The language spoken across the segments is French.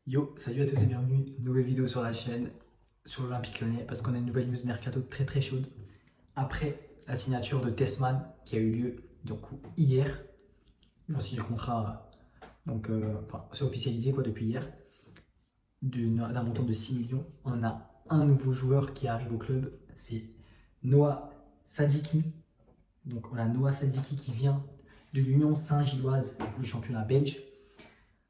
Yo, salut à tous et bienvenue, nouvelle vidéo sur la chaîne, sur l'Olympique Lyonnais, parce qu'on a une nouvelle news mercato très chaude. Après la signature de Tessman qui a eu lieu donc, hier, ils ont signé le contrat, enfin, c'est officialisé quoi, depuis hier, d'un montant de 6 millions. On a un nouveau joueur qui arrive au club, c'est Noah Sadiki. Donc on a Noah Sadiki qui vient de l'Union Saint-Gilloise, du championnat belge,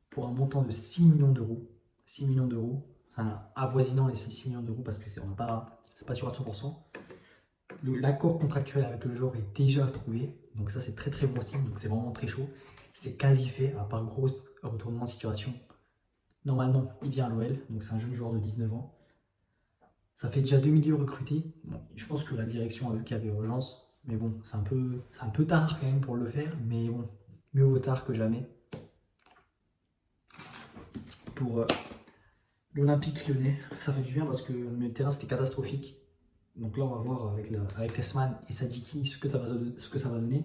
pour un montant de 6 millions d'euros. 6 millions d'euros, enfin, avoisinant les 6 millions d'euros parce que c'est pas sûr à 100%. L'accord contractuel avec le joueur est déjà trouvé, donc ça c'est très bon signe, donc c'est vraiment très chaud. C'est quasi fait, à part gros retournement de situation. Normalement, il vient à l'OL, donc c'est un jeune joueur de 19 ans. Ça fait déjà 2 milieux recrutés. Bon, je pense que la direction a vu qu'il y avait urgence, mais bon, c'est un peu tard quand même pour le faire, mais bon, mieux vaut tard que jamais. Pour l'Olympique Lyonnais, ça fait du bien parce que le milieu de terrain c'était catastrophique. Donc là, on va voir avec Tessman et Sadiki ce que ça va donner.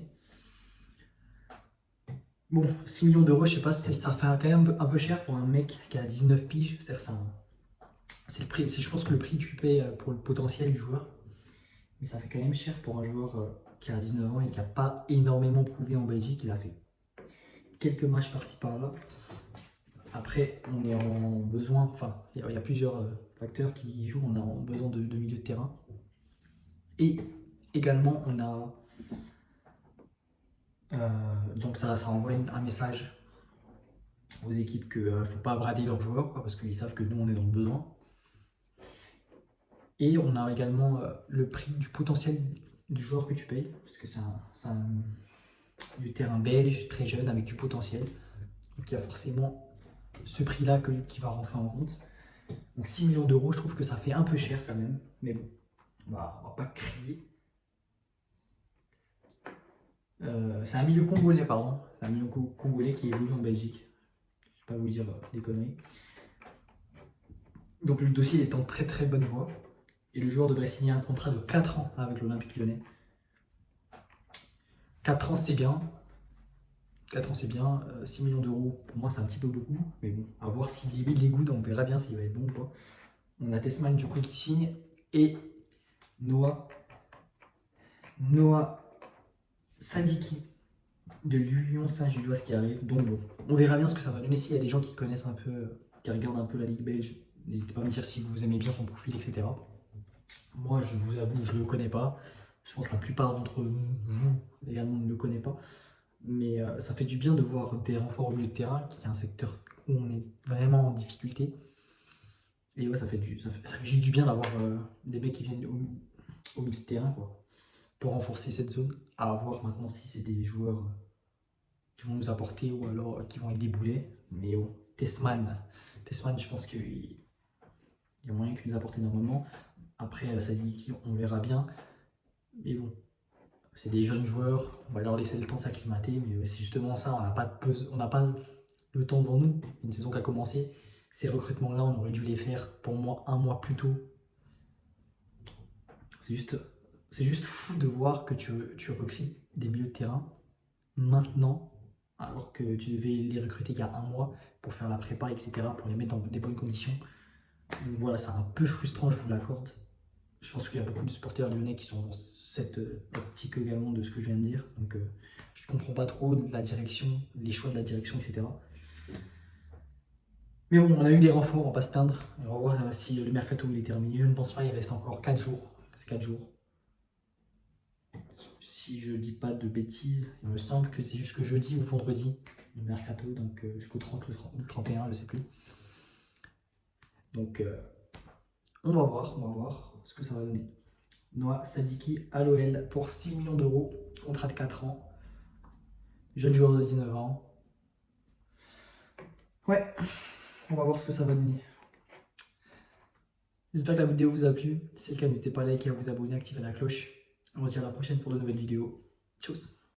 Bon, 6 millions d'euros, je sais pas, ça fait quand même un peu cher pour un mec qui a 19 piges. C'est le prix, je pense que le prix que tu payes pour le potentiel du joueur. Mais ça fait quand même cher pour un joueur qui a 19 ans et qui n'a pas énormément prouvé en Belgique. Il a fait quelques matchs par-ci par-là. Après, on est en besoin, enfin, il y a plusieurs facteurs qui jouent. On a besoin de milieu de terrain. Et également, on a. Donc, ça envoie un message aux équipes qu'il ne faut pas brader leurs joueurs, quoi, parce qu'ils savent que nous, on est dans le besoin. Et on a également le prix du potentiel du joueur que tu payes, parce que c'est du terrain belge, très jeune, avec du potentiel. Donc, il y a forcément ce prix-là qui va rentrer en compte. Donc 6 millions d'euros, je trouve que ça fait un peu cher quand même. Mais bon, on va pas crier. C'est un milieu congolais, pardon. C'est un milieu congolais qui évolue en Belgique. Je ne vais pas vous dire des conneries. Donc le dossier est en très bonne voie. Et le joueur devrait signer un contrat de 4 ans avec l'Olympique Lyonnais. 4 ans, c'est bien. 4 ans, c'est bien. 6 millions d'euros, pour moi, c'est un petit peu beaucoup. Mais bon, à voir s'il est good, on verra bien s'il va être bon ou pas. On a Tessman du coup qui signe. Et Noah Sadiki de l'Union Saint-Gilloise qui arrive. Donc bon, on verra bien ce que ça va donner. S'il y a des gens qui connaissent un peu, qui regardent un peu la Ligue belge, n'hésitez pas à me dire si vous aimez bien son profil, etc. Moi, je vous avoue, je ne le connais pas. Je pense que la plupart d'entre vous également ne le connaissent pas. Mais ça fait du bien de voir des renforts au milieu de terrain, qui est un secteur où on est vraiment en difficulté. Et ouais, ça fait juste du bien d'avoir des mecs qui viennent au milieu de terrain, quoi, pour renforcer cette zone. À voir maintenant si c'est des joueurs qui vont nous apporter ou alors qui vont être des boulets. Mais oh, Tessman, je pense qu'il y a moyen qu'il nous apporte énormément. Après, ça dit qu'on verra bien. Mais bon, c'est des jeunes joueurs, on va leur laisser le temps de s'acclimater. Mais c'est justement ça, on n'a pas le temps devant nous. Une saison qui a commencé. Ces recrutements-là, on aurait dû les faire pour moi un mois plus tôt. C'est juste fou de voir que tu recrutes des milieux de terrain maintenant, alors que tu devais les recruter il y a un mois pour faire la prépa, etc., pour les mettre dans des bonnes conditions. Donc voilà, c'est un peu frustrant, je vous l'accorde. Je pense qu'il y a beaucoup de supporters lyonnais qui sont dans cette optique également de ce que je viens de dire. Donc je ne comprends pas trop la direction, les choix de la direction, etc. Mais bon, on a eu des renforts, on va pas se plaindre. Et on va voir si le mercato il est terminé. Je ne pense pas, il reste encore 4 jours. C'est 4 jours. Si je dis pas de bêtises, il me semble que c'est jusque jeudi ou vendredi le mercato, donc jusqu'au 30 ou 31, je sais plus. Donc on va voir ce que ça va donner. Noah Sadiki à l'OL pour 6 millions d'euros, contrat de 4 ans, jeune joueur de 19 ans. Ouais, on va voir ce que ça va donner. J'espère que la vidéo vous a plu. Si c'est le cas, n'hésitez pas à liker, à vous abonner, à activer la cloche. On se dit à la prochaine pour de nouvelles vidéos. Tchuss.